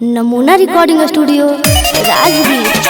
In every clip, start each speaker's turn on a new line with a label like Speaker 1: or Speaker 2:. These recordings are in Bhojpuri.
Speaker 1: नमूना रिकॉर्डिंग स्टूडियो राजगीर।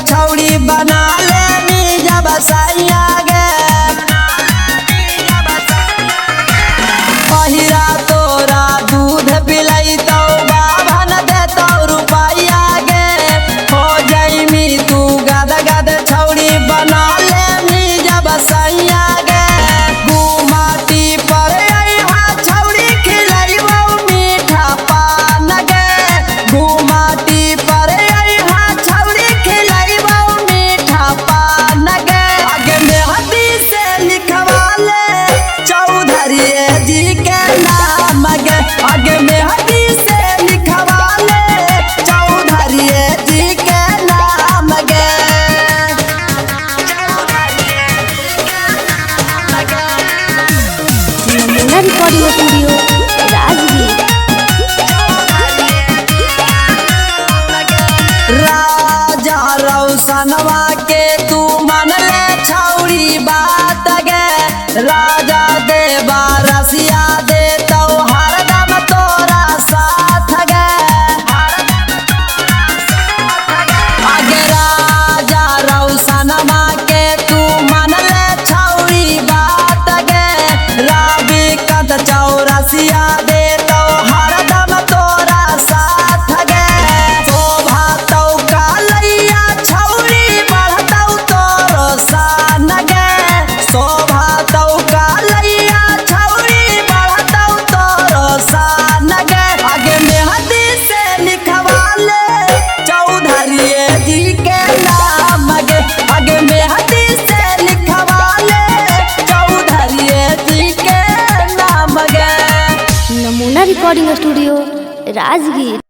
Speaker 2: छौड़ी बना ले जब सैया गे पहिरा तोरा दूध पिलाई तो बाभन दे तो रुपैया गे हो जाइमी तू गद गद छौड़ी बना ले जब सैया गे गुमाटी पर छौड़ी खिलैबो मीठा पान गे गुमाटी पर आगे में हदी से लिखवा ले चौधरी जी के नाम गे
Speaker 1: नमूना रिकॉर्डिंग स्टूडियो राजगीर।
Speaker 2: राजा रौशनवा के तू मन ले छौड़ी बात गे राजा देवा रसिया दे तो हरदम तोरा साथ गे आगे राजा रौशनवा के तू मन ले छौड़ी बात गे रवि कंत चौरसिया दे तो हरदम तोरा साथ गे शोभा तो कालैया छौड़ी बढ़तौ तोरो सान गे शोभा तो कालैया छौड़ी बढ़तौ तोरो सान गे आगे में हदी से लिखवा ले चौधरी जी के नाम गे आगे में हदी से लिखवा ले चौधरी जी के नाम गे
Speaker 1: नमूना रिकॉर्डिंग स्टूडियो राजगीर।